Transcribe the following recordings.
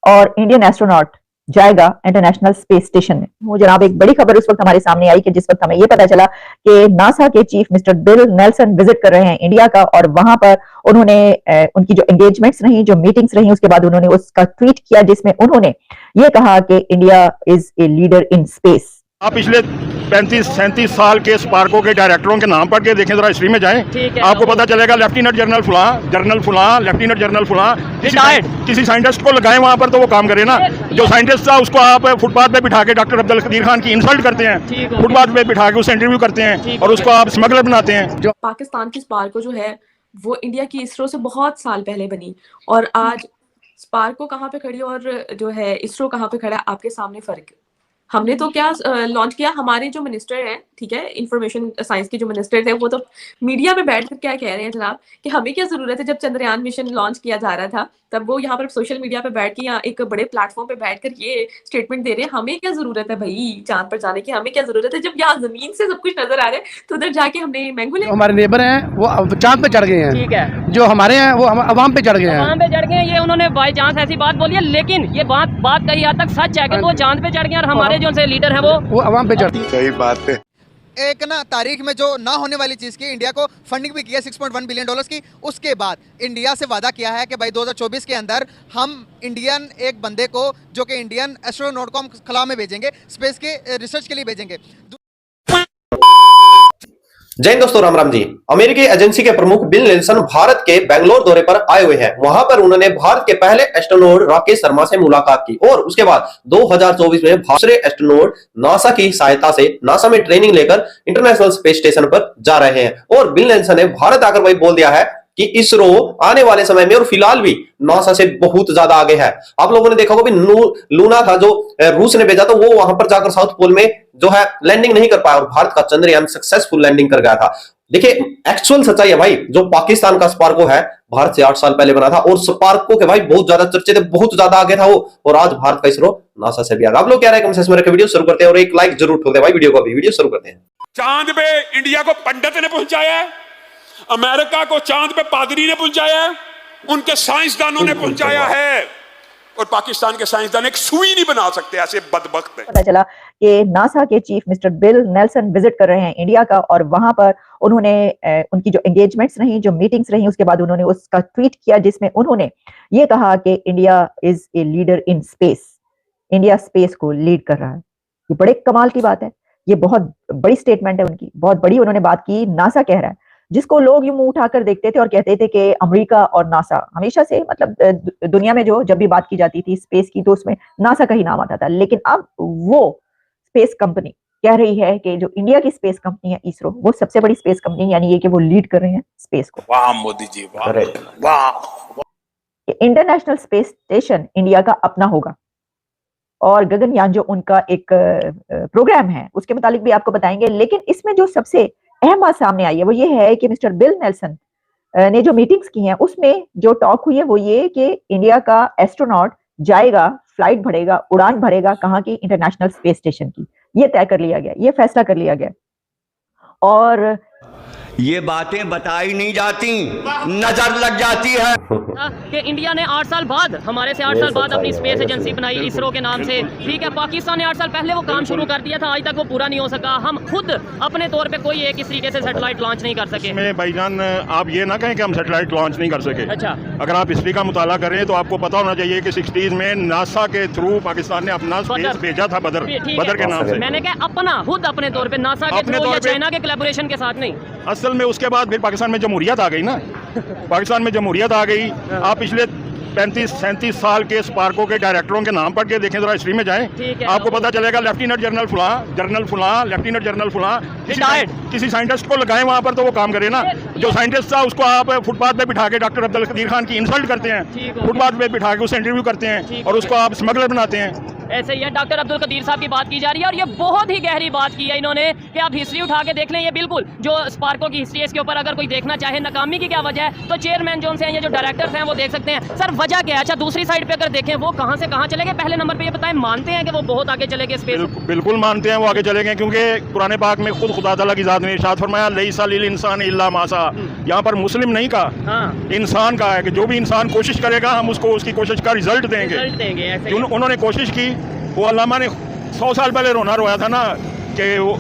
और Indian astronaut जाएगा international space station में। वो जनाब एक बड़ी खबर उस वक्त हमारे सामने आई कि जिस वक्त हमें ये पता चला कि नासा के chief mister bill Nelson visit कर रहे हैं इंडिया का, और वहां पर उन्होंने उनकी जो एंगेजमेंट्स रही, जो मीटिंग्स रही, उसके बाद उन्होंने उसका ट्वीट किया जिसमें उन्होंने ये कहा कि India is a leader in space. आप पिछले 35-37 साल के स्पार्को के डायरेक्टरों के नाम पढ़ के देखें, जरा हिस्ट्री में जाएं, आपको पता चलेगा लेफ्टिनेंट जनरल फुलां, लेफ्टिनेंट जनरल फुलां, किसी साइंटिस्ट को लगाएं वहां पर तो वो काम करे ना। जो साइंटिस्ट था उसको आप फुटपाथ पे बिठा के डॉक्टर अब्दुल कदीर खान की इंसल्ट करते हैं, फुटपाथ पे बिठा के उसे इंटरव्यू करते हैं और उसको आप स्मगलर बनाते हैं। जो पाकिस्तान की स्पार्को जो है वो इंडिया की इसरो से बहुत साल पहले बनी, और आज स्पार्को कहाँ पे खड़ी और जो है इसरो कहाँ पे खड़ा है, आपके सामने फर्क। हमने तो क्या लॉन्च किया, हमारे जो मिनिस्टर हैं, ठीक है, इंफॉर्मेशन साइंस के जो मिनिस्टर थे, वो तो मीडिया में बैठ कर क्या कह रहे हैं जनाब कि हमें क्या जरूरत है। जब चंद्रयान मिशन लॉन्च किया जा रहा था तब वो यहाँ पर सोशल मीडिया पे बैठ के या एक बड़े प्लेटफॉर्म पे बैठकर ये स्टेटमेंट दे रहे हैं, हमें क्या जरूरत है भाई चांद पर जाने की, हमें क्या जरूरत है, जब यहाँ जमीन से सब कुछ नजर आ रहा है तो उधर जाके हमने महंगू हमारे नेबर हैं वो चांद पे चढ़ गए हैं, ठीक है, जो हमारे हैं वो अवाम पे चढ़ गए हैं, अवाम पे चढ़ गए हैं। ये उन्होंने बाई चांस ऐसी बात बोली है, लेकिन ये बात कई हद तक सच है कि वो चांद पे चढ़ गए और हमारे जो लीडर है वो अवाम पे चढ़। सही बात है। एक ना तारीख में जो ना होने वाली चीज़ की इंडिया को फंडिंग भी किया 6.1 बिलियन डॉलर्स की, उसके बाद इंडिया से वादा किया है कि भाई 2024 के अंदर हम इंडियन एक बंदे को जो कि इंडियन एस्ट्रोनॉट को हम खला में भेजेंगे, स्पेस के रिसर्च के लिए भेजेंगे। जय हिंद दोस्तों, राम राम जी। अमेरिकी एजेंसी के प्रमुख बिल नेल्सन भारत के बेंगलोर दौरे पर आए हुए हैं। वहां पर उन्होंने भारत के पहले एस्ट्रोनॉट राकेश शर्मा से मुलाकात की और उसके बाद 2024 में दूसरे एस्ट्रोनॉट नासा की सहायता से नासा में ट्रेनिंग लेकर इंटरनेशनल स्पेस स्टेशन पर जा रहे हैं। और बिल नेल्सन ने भारत आकर वही बोल दिया है कि इसरो आने वाले समय में और फिलहाल भी नासा से बहुत ज्यादा आगे है। आप लोगों ने देखा होगा भी लूना था जो रूस ने भेजा था, वो वहां पर जाकर साउथ पोल में जो है लैंडिंग नहीं कर पाया और भारत का चंद्रयान सक्सेसफुल लैंडिंग कर गया था। देखिए एक्चुअल सच्चाई है भाई, जो पाकिस्तान का स्पार्को है भारत से 8 साल पहले बना था और स्पार्को के भाई बहुत ज्यादा चर्चे थे, बहुत ज्यादा आगे था वो, और आज भारत का इसरो नासा से भी आगे। आप लोग क्या राय कमेंट सेक्शन में रखें। वीडियो शुरू करते हैं और एक लाइक जरूर ठोक दे भाई वीडियो को। अभी वीडियो शुरू करते हैं। चांद पे इंडिया को पंडित ने पहुंचाया है, अमेरिका को चांद पे पादरी ने पहुंचाया है, उनके साइंसदानों ने पहुंचाया है, और पाकिस्तान के साइंसदान एक सुई नहीं बना सकते, ऐसे बदबख्त हैं। पता चला कि नासा के chief mister bill Nelson visit कर रहे हैं इंडिया का, और वहां पर उन्होंने उनकी जो एंगेजमेंट्स रही, जो मीटिंग्स रही, उसके बाद उन्होंने उसका ट्वीट किया जिसमें उन्होंने ये कहा कि India is a leader in space. India space को लीड कर रहा है। ये बड़े कमाल की बात है, ये बहुत बड़ी स्टेटमेंट है उनकी, बहुत बड़ी उन्होंने बात की। नासा कह रहा है, जिसको लोग यूं मुंह उठाकर देखते थे और कहते थे कि अमेरिका और नासा हमेशा से, मतलब दुनिया में जो जब भी बात की जाती थी स्पेस की तो उसमें नासा का ही नाम आता था, लेकिन अब वो स्पेस कंपनी कह रही है कि जो इंडिया की स्पेस कंपनी है इसरो, वो सबसे बड़ी स्पेस कंपनी, यानी ये कि वो लीड कर रहे हैं स्पेस को। वाह मोदी जी, वाह। इंटरनेशनल स्पेस स्टेशन इंडिया का अपना होगा, और गगनयान जो उनका एक प्रोग्राम है उसके मुतालिक भी आपको बताएंगे। लेकिन इसमें जो सबसे अहम बात सामने आई है वो ये है कि मिस्टर बिल नेल्सन ने जो मीटिंग्स की हैं उसमें जो टॉक हुई है वो ये कि इंडिया का एस्ट्रोनॉट जाएगा, फ्लाइट भरेगा, उड़ान भरेगा कहाँ की, इंटरनेशनल स्पेस स्टेशन की। ये तय कर लिया गया, ये फैसला कर लिया गया। और ये बातें बताई नहीं जाती, नजर लग जाती है कि इंडिया ने 8 साल बाद, हमारे से 8 साल बाद अपनी स्पेस एजेंसी बनाई इसरो के नाम से, ठीक है। पाकिस्तान ने 8 साल पहले वो काम शुरू कर दिया था, आज तक वो पूरा नहीं हो सका। हम खुद अपने तौर पे कोई एक इस तरीके से सैटेलाइट लॉन्च नहीं कर सके। मैं भाईजान आप ये ना कहें कि हम सैटेलाइट लॉन्च नहीं कर सके। अच्छा, अगर आप हिस्ट्री का मुताला करें तो आपको पता होना चाहिए कि 60s में नासा के थ्रू पाकिस्तान ने अपना स्पेस भेजा था, बदर के नाम से। मैंने कहा अपना खुद अपने तौर पे, नासा के थ्रू या चाइना के कोलैबोरेशन के साथ नहीं। असल में उसके बाद फिर पाकिस्तान में जमहूरियत आ गई ना, पाकिस्तान में जमहूरियत आ गई। आप पिछले 35-37 साल के स्पार्को के डायरेक्टरों के नाम पढ़ के देखें, जरा हिस्ट्री में जाएं, आपको पता चलेगा लेफ्टिनेंट जनरल फुलां, लेफ्टिनेंट जनरल फुलां, किसी साइंटिस्ट को लगाएं वहां पर तो वो काम करे ना। जो साइंटिस्ट था उसको आप फुटपाथ पे बिठा के डॉक्टर अब्दुल कदीर खान की इंसल्ट करते हैं, फुटपाथ पे बिठा के उसे इंटरव्यू करते हैं और उसको आप स्मगलर बनाते हैं। ऐसे ही है। डॉक्टर अब्दुल कदीर साहब की बात की जा रही है और ये बहुत ही गहरी बात की है इन्होंने कि आप हिस्ट्री उठा के देख लें। ये बिल्कुल जो स्पार्को की हिस्ट्री है, इसके ऊपर अगर कोई देखना चाहे नाकामी की क्या वजह है तो चेयरमैन जो हैं या जो डायरेक्टर्स हैं वो देख सकते हैं। सर वजह क्या है? अच्छा दूसरी साइड पे अगर देखें वो कहाँ से कहाँ चले गए, पहले नंबर पे ये बताएं, मानते हैं कि वो बहुत आगे चले गए स्पेस? बिल्कुल मानते हैं वो आगे चले गए, क्योंकि कुरान पाक में खुद खुदा ताला की ज़ात ने इरशाद फरमाया लैसा लिल इंसान इल्ला मा सा। यहाँ पर मुस्लिम नहीं कहा, इंसान कहा है कि जो भी इंसान कोशिश करेगा हम उसको उसकी कोशिश का रिजल्ट देंगे। उन्होंने कोशिश की, वो अल्लामा ने 100 साल पहले रोया था ना कि वो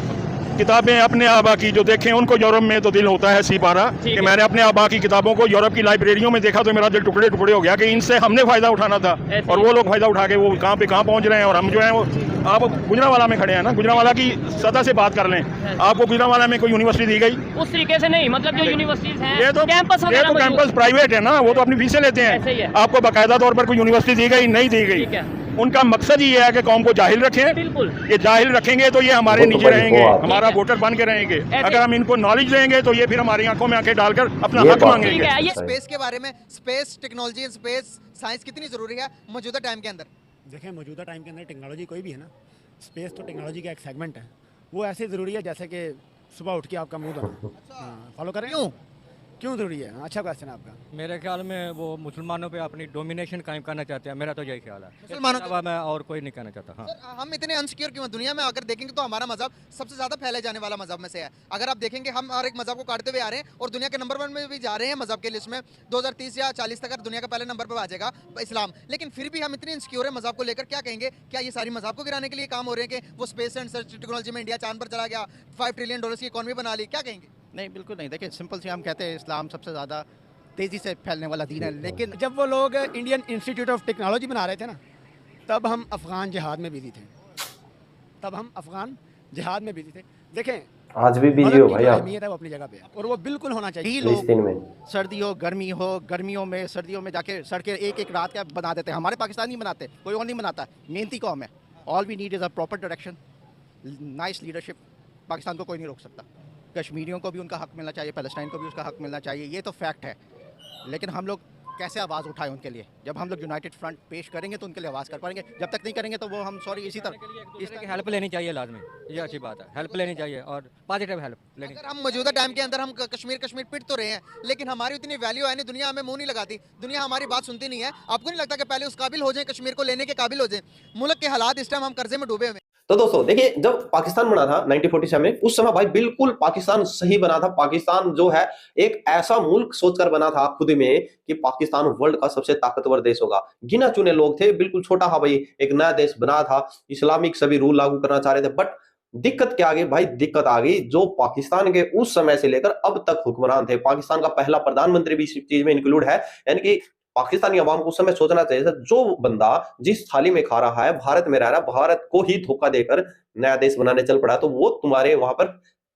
किताबें अपने आबा की जो देखें उनको यूरोप में तो दिल होता है सीपारा, कि मैंने अपने आबा की किताबों को यूरोप की लाइब्रेरियों में देखा तो मेरा दिल टुकड़े टुकड़े हो गया कि इनसे हमने फ़ायदा उठाना था और वो लोग फ़ायदा उठा के वो कहाँ पे कहाँ पहुँच रहे हैं। और हम जो है वो आप गुजरांवाला में खड़े हैं ना, गुजरांवाला की सतह से बात कर लें, आपको गुजरांवाला में कोई यूनिवर्सिटी दी गई? उस तरीके से नहीं, मतलब जो यूनिवर्सिटीज हैं ये तो कैंपस प्राइवेट है ना, वो तो अपनी फीसें लेते हैं। आपको बाकायदा तौर पर कोई यूनिवर्सिटी दी गई? नहीं दी गई। उनका मकसद ये है कि कौम को जाहिल रखें। बिल्कुल, ये जाहिल रखेंगे तो ये हमारे नीचे रहेंगे, हमारा वोटर बन के रहेंगे। अगर हम इनको नॉलेज देंगे तो ये फिर हमारी आंखों में आंखें डालकर अपना हक मांगेंगे। स्पेस के बारे में, स्पेस टेक्नोलॉजी, स्पेस साइंस कितनी जरूरी है मौजूदा टाइम के अंदर? देखें मौजूदा टाइम के अंदर टेक्नोलॉजी कोई भी है ना, स्पेस तो टेक्नोलॉजी का एक सेगमेंट है। वो ऐसे ज़रूरी है जैसे कि सुबह उठ के आपका मुंह धोना। फॉलो करें? क्यों ज़रूरी है? अच्छा क्वेश्चन है आपका। मेरे ख्याल में वो मुसलमानों पे अपनी डोमिनेशन कायम करना चाहते हैं, मेरा तो यही ख्याल है। मुसलमानों के मैं और कोई नहीं कहना चाहता। हाँ, सर, हम इतने अनसिक्योर क्यों हैं? दुनिया में अगर देखेंगे तो हमारा मजहब सबसे ज़्यादा फैले जाने वाला मजहब में से है। अगर आप देखेंगे हम हर एक मजहब को काटते हुए आ रहे हैं और दुनिया के नंबर 1 में भी जा रहे हैं मजहब के लिस्ट में। 2030 या 40 तक दुनिया का पहले नंबर पर आ जाएगा इस्लाम। लेकिन फिर भी हम इतने इनसिक्योर है मजहब को लेकर, क्या कहेंगे? क्या ये सारी मजहब को गिराने के लिए काम हो रहे हैं कि वो स्पेस एंड सर्च टेक्नोलॉजी में इंडिया चांद पर चला गया, $5 ट्रिलियन की इकॉनमी बना ली? क्या कहेंगे? नहीं, बिल्कुल नहीं। देखिए सिंपल सी हम कहते हैं इस्लाम सबसे ज़्यादा तेज़ी से फैलने वाला दीन है, लेकिन जब वो लोग इंडियन इंस्टीट्यूट ऑफ टेक्नोलॉजी बना रहे थे ना, तब हम अफ़गान जिहाद में बिजी थे। देखें आज भी बिजी हो भाई आप। अहमियत है वो अपनी जगह पे और वो बिल्कुल होना चाहिए। लोग सर्दी हो गर्मी हो, गर्मियों में सर्दियों में जाके सड़कें एक रात का बना देते हैं। हमारे पाकिस्तान नहीं बनाते, कोई और नहीं बनाता, मेहनती कौम है। All we need is a proper direction, nice leadership. Pakistan को कोई नहीं रोक सकता। कश्मीरियों को भी उनका हक मिलना चाहिए, पैलेस्टाइन को भी उसका हक मिलना चाहिए, ये तो फैक्ट है। लेकिन हम लोग कैसे आवाज़ उठाएं उनके लिए? जब हम लोग यूनाइटेड फ्रंट पेश करेंगे तो उनके लिए आवाज़ कर पाएंगे, जब तक नहीं करेंगे तो वो हम सॉरी इसी तरह इस तरह की हेल्प लेनी चाहिए लाजमी, ये अच्छी बात है। हेल्प लेनी चाहिए और पॉजिटिव हेल्प लेनी। अगर हम मौजूदा टाइम के अंदर हम कश्मीर पिट तो रहे हैं, लेकिन हमारी इतनी वैल्यू है नहीं, दुनिया हमें मुंह नहीं लगाती, दुनिया हमारी बात सुनती नहीं है। आपको नहीं लगता कि पहले उस काबिल हो जाए, कश्मीर को लेने के काबिल हो जाए? मुल्क के हालात इस टाइम हम कर्जे में डूबे हुए। तो दोस्तों देखिए, जब पाकिस्तान बना था 1947 में, उस समय भाई बिल्कुल पाकिस्तान सही बना था। पाकिस्तान जो है एक ऐसा मुल्क सोचकर बना था खुद में कि पाकिस्तान वर्ल्ड का सबसे ताकतवर देश होगा। गिना चुने लोग थे, बिल्कुल छोटा था भाई, एक नया देश बना था, इस्लामिक सभी रूल लागू करना चाह रहे थे। बट दिक्कत क्या आ गई भाई? दिक्कत आ गई जो पाकिस्तान के उस समय से लेकर अब तक हुक्मरान थे। पाकिस्तान का पहला प्रधानमंत्री भी इस चीज में इंक्लूड है। यानी कि पाकिस्तानी अवाम को उस समय सोचना चाहिए था, जो बंदा जिस थाली में खा रहा है, भारत में रह रहा है, भारत को ही धोखा देकर नया देश बनाने चल पड़ा, तो वो तुम्हारे वहां पर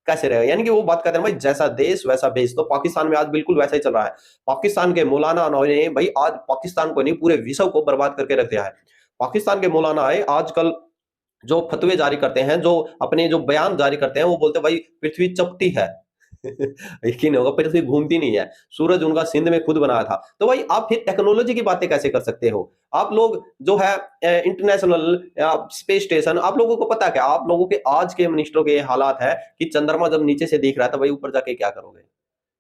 कैसे रहेगा? यानी कि वो बात कहते हैं भाई जैसा देश वैसा भेष। तो पाकिस्तान में आज बिल्कुल वैसा ही चल रहा है। पाकिस्तान के मौलाना ने भाई आज पाकिस्तान को नहीं पूरे विश्व को बर्बाद करके रख दिया है। पाकिस्तान के मौलाना आए आजकल जो फतवे जारी करते हैं, जो अपने जो बयान जारी करते हैं, वो बोलते हैं भाई पृथ्वी चपटी है। यकीन होगा पृथ्वी घूमती नहीं है, सूरज उनका सिंध में खुद बनाया था। तो भाई आप फिर टेक्नोलॉजी की बातें कैसे कर सकते हो? आप लोग जो है इंटरनेशनल स्पेस स्टेशन, आप लोगों को पता है क्या? आप लोगों के आज के मिनिस्टरों के हालात है कि चंद्रमा जब नीचे से दिख रहा है तो भाई ऊपर जाके क्या करोगे?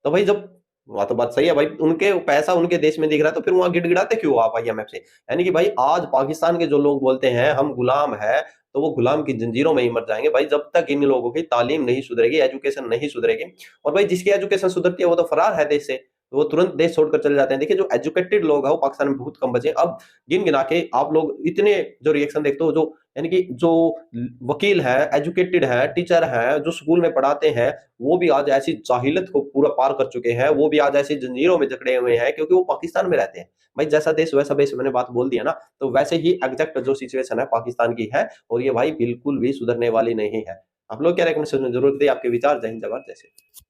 तो भाई जब वहां तो बात सही है भाई, उनके पैसा उनके देश में दिख रहा है तो फिर वहां गिड़गिड़ाते क्यों आप IMF से? यानी कि भाई आज पाकिस्तान के जो लोग बोलते हैं हम गुलाम है, तो वो गुलाम की जंजीरों में ही मर जाएंगे भाई, जब तक इन लोगों की तालीम नहीं सुधरेगी, एजुकेशन नहीं सुधरेगी। और भाई जिसकी एजुकेशन सुधरती है वो तो फरार है देश से, तो वो तुरंत देश छोड़कर चले जाते हैं। देखिए जो एजुकेटेड लोग हैं वो पाकिस्तान में बहुत कम बचे। अब गिन गिना के आप लोग इतने जो रिएक्शन देखते हो, जो यानी कि जो वकील है, एजुकेटेड है, टीचर है, जो स्कूल में पढ़ाते हैं, वो भी आज ऐसी जाहिलत को पूरा पार कर चुके हैं, वो भी आज ऐसी जंजीरों में जकड़े हुए हैं क्योंकि वो पाकिस्तान में रहते हैं। भाई जैसा देश वैसा बेश, मैंने बात बोल दिया ना, तो वैसे ही एग्जैक्ट जो सिचुएशन है पाकिस्तान की है, और ये भाई बिल्कुल भी सुधरने वाली नहीं है। आप लोग क्या रेकमेंडेशन जरूर दें, आपके विचार। जय हिंद, जय भारत, जय श्री राम।